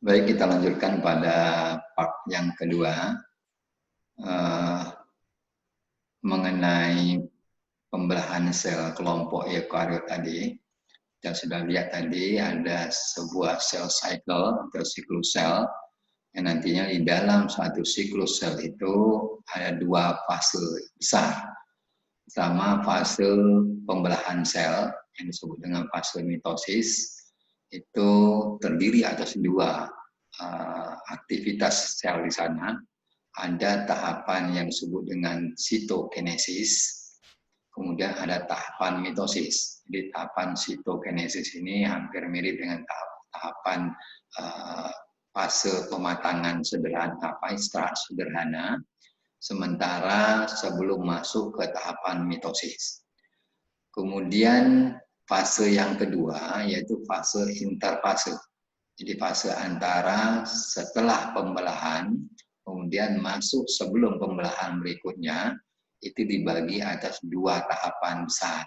Baik, kita lanjutkan pada part yang kedua mengenai pembelahan sel kelompok eukariot tadi. Kita sudah lihat tadi ada sebuah sel cycle atau siklus sel yang nantinya di dalam satu siklus sel itu ada dua fase besar. Pertama, fase pembelahan sel yang disebut dengan fase mitosis, itu terdiri atas dua aktivitas sel di sana. Ada tahapan yang disebut dengan sitokinesis, kemudian ada tahapan mitosis. Jadi tahapan sitokinesis ini hampir mirip dengan tahapan fase pematangan sederhana, ekstrak sederhana, sementara sebelum masuk ke tahapan mitosis. Kemudian fase yang kedua yaitu fase interfase. Jadi fase antara setelah pembelahan kemudian masuk sebelum pembelahan berikutnya, itu dibagi atas dua tahapan besar.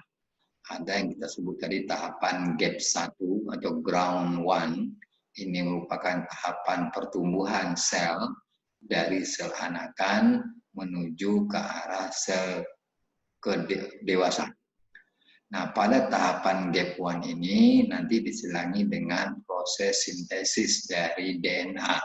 Ada yang kita sebut tadi tahapan gap 1 atau ground 1. Ini merupakan tahapan pertumbuhan sel dari sel anakan menuju ke arah sel dewasa. Nah, pada tahapan gap 1 ini nanti diselangi dengan proses sintesis dari DNA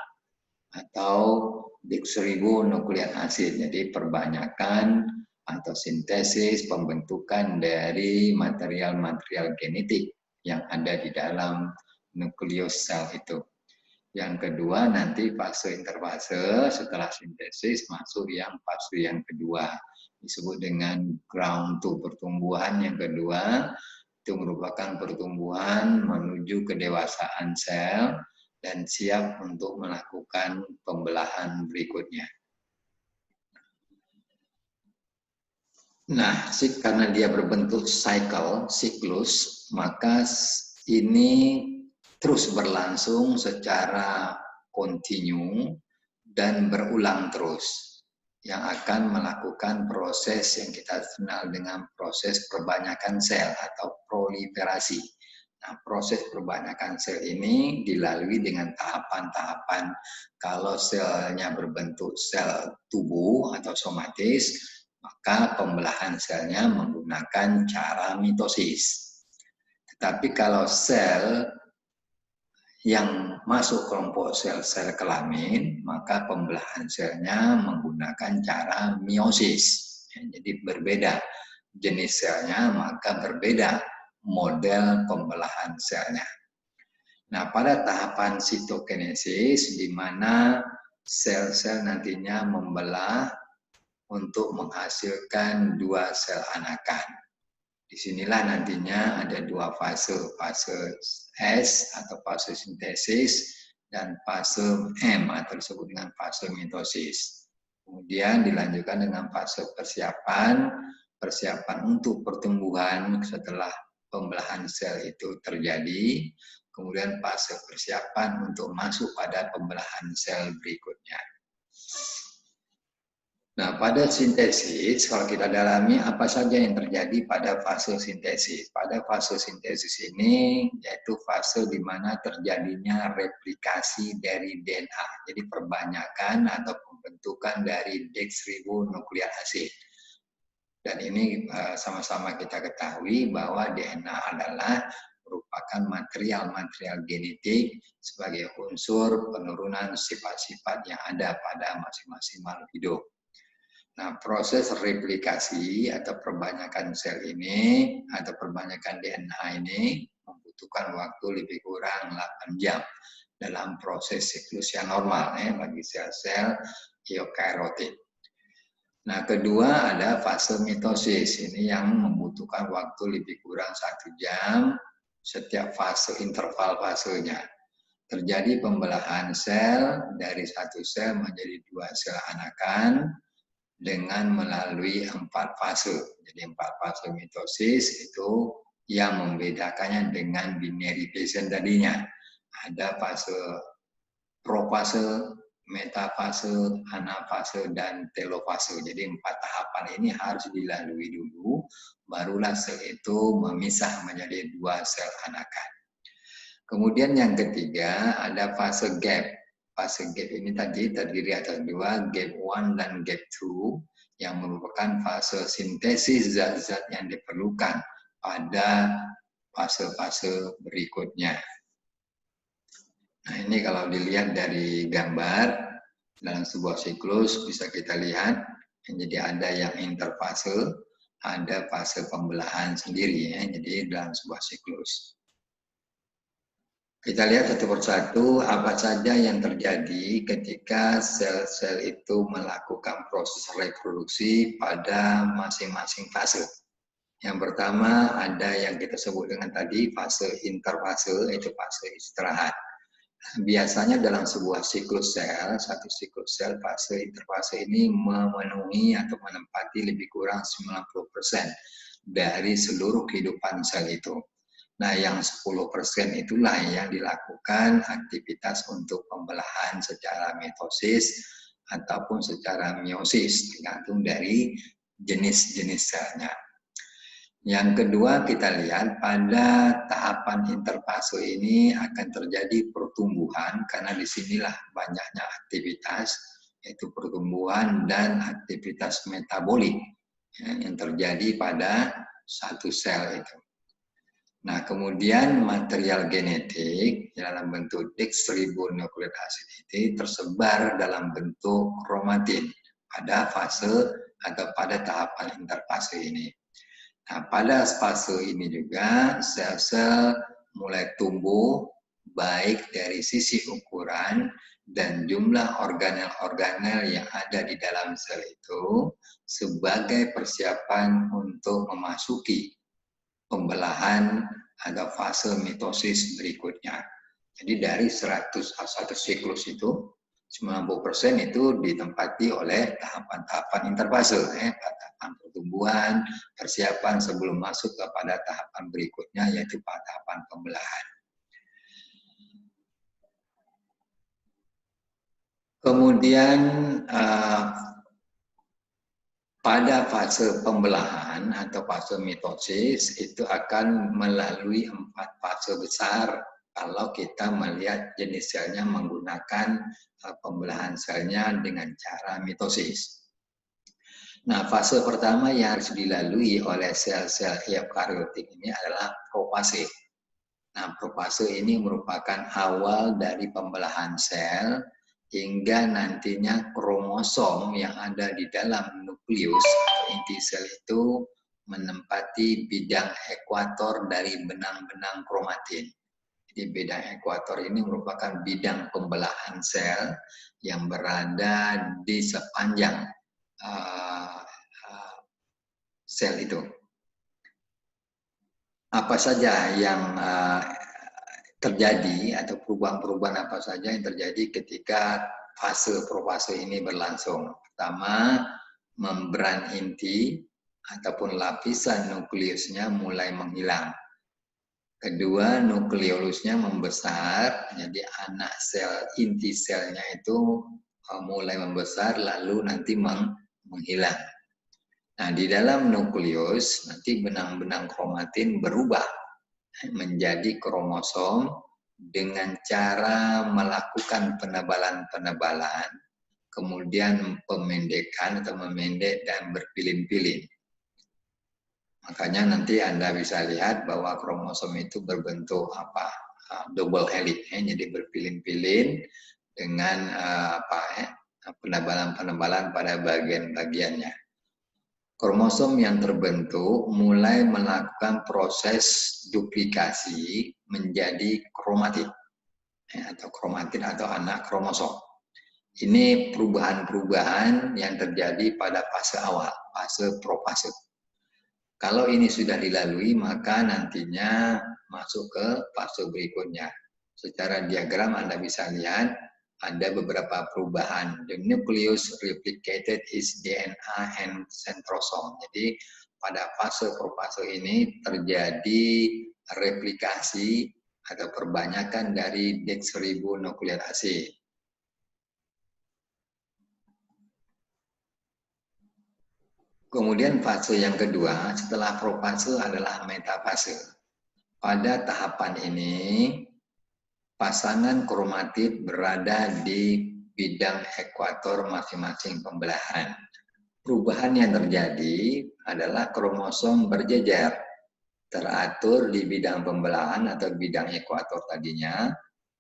atau deoksiribonukleat asid. Jadi perbanyakan atau sintesis pembentukan dari material-material genetik yang ada di dalam nukleus sel itu. Yang kedua nanti fase interfase, setelah sintesis masuk yang fase yang kedua. Disebut dengan ground 2, pertumbuhan yang kedua. Itu merupakan pertumbuhan menuju kedewasaan sel dan siap untuk melakukan pembelahan berikutnya. Nah, karena dia berbentuk cycle, siklus, maka ini terus berlangsung secara kontinu dan berulang terus, yang akan melakukan proses yang kita kenal dengan proses perbanyakan sel atau proliferasi. Nah, proses perbanyakan sel ini dilalui dengan tahapan-tahapan. Kalau selnya berbentuk sel tubuh atau somatis, maka pembelahan selnya menggunakan cara mitosis. Tetapi kalau sel yang masuk kelompok sel-sel kelamin, maka pembelahan selnya menggunakan cara meiosis. Jadi berbeda jenis selnya, maka berbeda model pembelahan selnya. Nah, pada tahapan sitokinesis, di mana sel-sel nantinya membelah untuk menghasilkan dua sel anakan. Disinilah nantinya ada dua fase, fase S atau fase sintesis dan fase M atau disebut dengan fase mitosis. Kemudian dilanjutkan dengan fase persiapan untuk pertumbuhan setelah pembelahan sel itu terjadi. Kemudian fase persiapan untuk masuk pada pembelahan sel berikutnya. Nah, pada sintesis, kalau kita dalami apa saja yang terjadi pada fase sintesis. Pada fase sintesis ini, yaitu fase di mana terjadinya replikasi dari DNA. Jadi perbanyakan atau pembentukan dari deoksiribonukleat asid. Dan ini sama-sama kita ketahui bahwa DNA adalah merupakan material-material genetik sebagai unsur penurunan sifat-sifat yang ada pada masing-masing makhluk hidup. Nah, proses replikasi atau perbanyakan sel ini atau perbanyakan DNA ini membutuhkan waktu lebih kurang 8 jam dalam proses siklus yang normal bagi sel-sel eukariotik. Nah, kedua ada fase mitosis. Ini yang membutuhkan waktu lebih kurang 1 jam setiap fase interval fasenya. Terjadi pembelahan sel dari satu sel menjadi dua sel anakan dengan melalui 4 fase. Jadi 4 fase mitosis itu yang membedakannya dengan binary fission tadinya. Ada fase profase, metafase, anafase, dan telofase. Jadi 4 tahapan ini harus dilalui dulu, barulah sel itu memisah menjadi 2 sel anakan. Kemudian yang ketiga ada fase gap. Fase gap ini tadi terdiri atas dua, gap 1 dan gap 2, yang merupakan fase sintesis zat-zat yang diperlukan pada fase-fase berikutnya. Nah, ini kalau dilihat dari gambar, dalam sebuah siklus bisa kita lihat, jadi ada yang interfase, ada fase pembelahan sendiri ya, jadi dalam sebuah siklus. Kita lihat satu persatu apa saja yang terjadi ketika sel-sel itu melakukan proses reproduksi pada masing-masing fase. Yang pertama ada yang kita sebut dengan tadi fase interfase, itu fase istirahat. Biasanya dalam sebuah siklus sel, satu siklus sel fase interfase ini memenuhi atau menempati lebih kurang 90% dari seluruh kehidupan sel itu. Nah, yang 10% itulah yang dilakukan aktivitas untuk pembelahan secara mitosis ataupun secara meiosis, tergantung dari jenis-jenis selnya. Yang kedua kita lihat pada tahapan interfase ini akan terjadi pertumbuhan karena disinilah banyaknya aktivitas, yaitu pertumbuhan dan aktivitas metabolik yang terjadi pada satu sel itu. Nah, kemudian material genetik dalam bentuk deoksiribonukleik asid ini tersebar dalam bentuk kromatin pada fase atau pada tahapan interfase ini. Nah, pada fase ini juga sel-sel mulai tumbuh baik dari sisi ukuran dan jumlah organel-organel yang ada di dalam sel itu sebagai persiapan untuk memasuki pembelahan atau fase mitosis berikutnya. Jadi dari 100 satu siklus itu 90% itu ditempati oleh tahapan-tahapan interfase, tahapan pertumbuhan, persiapan sebelum masuk kepada tahapan berikutnya yaitu tahapan pembelahan. Kemudian pada fase pembelahan atau fase mitosis itu akan melalui 4 fase besar kalau kita melihat jenis selnya menggunakan pembelahan selnya dengan cara mitosis. Nah, fase pertama yang harus dilalui oleh sel-sel eukariotik ini adalah profase. Nah, profase ini merupakan awal dari pembelahan sel hingga nantinya kromosom yang ada di dalam nukleus inti sel itu menempati bidang ekuator dari benang-benang kromatin. Jadi bidang ekuator ini merupakan bidang pembelahan sel yang berada di sepanjang sel itu. Apa saja yang terjadi atau perubahan-perubahan apa saja yang terjadi ketika fase profase ini berlangsung. Pertama, membran inti ataupun lapisan nukleusnya mulai menghilang. Kedua, nukleolusnya membesar, jadi anak sel, inti selnya itu mulai membesar lalu nanti menghilang. Nah, di dalam nukleus nanti benang-benang kromatin berubah menjadi kromosom dengan cara melakukan penebalan-penebalan, kemudian pemendekan atau memendek dan berpilin-pilin. Makanya nanti Anda bisa lihat bahwa kromosom itu berbentuk double helix, jadi berpilin-pilin dengan penebalan-penebalan pada bagian-bagiannya. Kromosom yang terbentuk mulai melakukan proses duplikasi menjadi kromatin atau kromatin atau anak kromosom. Ini perubahan-perubahan yang terjadi pada fase awal, fase profase. Kalau ini sudah dilalui, maka nantinya masuk ke fase berikutnya. Secara diagram Anda bisa lihat ada beberapa perubahan. The nucleus replicated its DNA and centrosome. Jadi pada fase profase ini terjadi replikasi atau perbanyakan dari deoksiribonukleik asid. Kemudian fase yang kedua setelah profase adalah metafase. Pada tahapan ini pasangan kromatid berada di bidang ekuator masing-masing pembelahan. Perubahan yang terjadi adalah kromosom berjejer, teratur di bidang pembelahan atau bidang ekuator tadinya,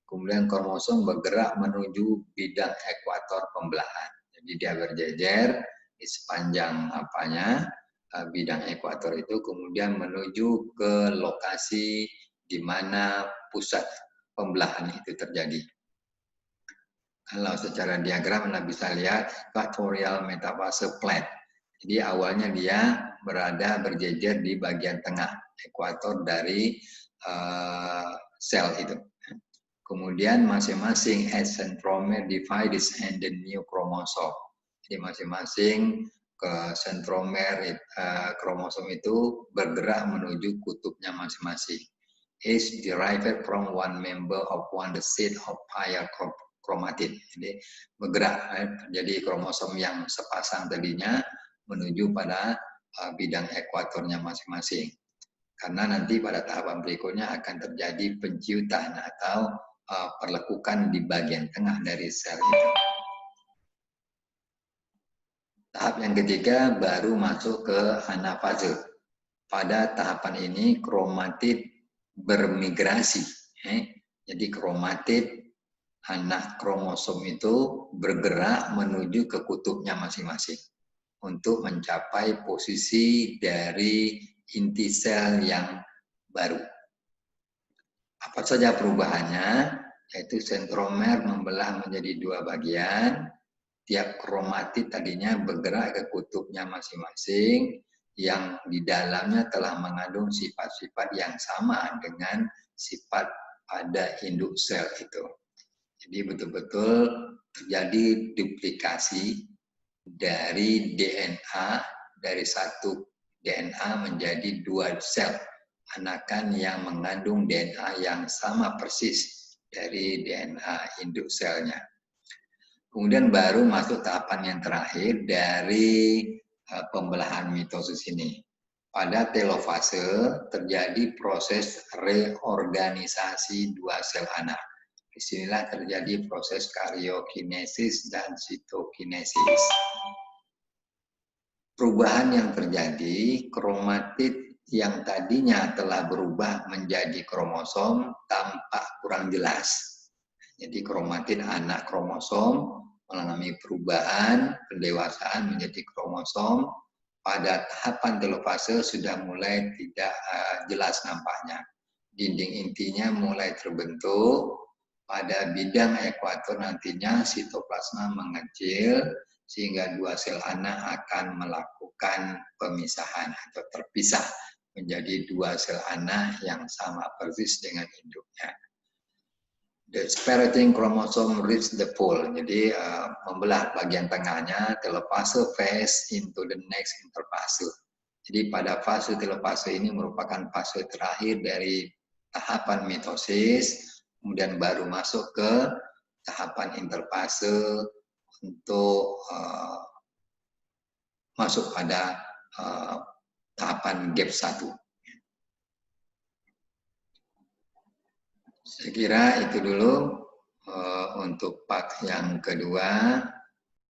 kemudian kromosom bergerak menuju bidang ekuator pembelahan. Jadi dia berjejer di sepanjang bidang ekuator itu, kemudian menuju ke lokasi di mana pusat pembelahan itu terjadi. Kalau secara diagram Anda bisa lihat equatorial metafase plate. Jadi awalnya dia berjejer di bagian tengah ekuator dari sel itu. Kemudian masing-masing as centromere divides and the new chromosome. Jadi masing-masing ke sentromer kromosom itu bergerak menuju kutubnya masing-masing. Is derived from one member of one the set of higher chromatid. Jadi bergerak, jadi kromosom yang sepasang tadinya menuju pada bidang ekuatornya masing-masing. Karena nanti pada tahapan berikutnya akan terjadi penciutan atau perlekukan di bagian tengah dari sel itu. Tahap yang ketiga baru masuk ke anafase. Pada tahapan ini kromatid bermigrasi. Jadi kromatid anak kromosom itu bergerak menuju ke kutubnya masing-masing untuk mencapai posisi dari inti sel yang baru. Apa saja perubahannya? Yaitu sentromer membelah menjadi dua bagian. Tiap kromatid tadinya bergerak ke kutubnya masing-masing yang di dalamnya telah mengandung sifat-sifat yang sama dengan sifat pada induk sel itu. Jadi betul-betul terjadi duplikasi dari DNA, dari satu DNA menjadi dua sel anakan yang mengandung DNA yang sama persis dari DNA induk selnya. Kemudian baru masuk tahapan yang terakhir dari pembelahan mitosis ini. Pada telofase terjadi proses reorganisasi dua sel anak. Disinilah terjadi proses karyokinesis dan sitokinesis. Perubahan yang terjadi, kromatid yang tadinya telah berubah menjadi kromosom tampak kurang jelas. Jadi kromatid anak kromosom mengalami perubahan, pendewasaan menjadi kromosom. Pada tahapan telofase sudah mulai tidak jelas nampaknya. Dinding intinya mulai terbentuk. Pada bidang ekuator nantinya sitoplasma mengecil sehingga dua sel anak akan melakukan pemisahan atau terpisah menjadi dua sel anak yang sama persis dengan induknya. The separating chromosome reach the pole, jadi membelah bagian tengahnya telofase phase into the next interfase. Jadi pada fase telofase ini merupakan fase terakhir dari tahapan mitosis, kemudian baru masuk ke tahapan interfase untuk masuk pada tahapan gap 1. Saya kira itu dulu untuk part yang kedua.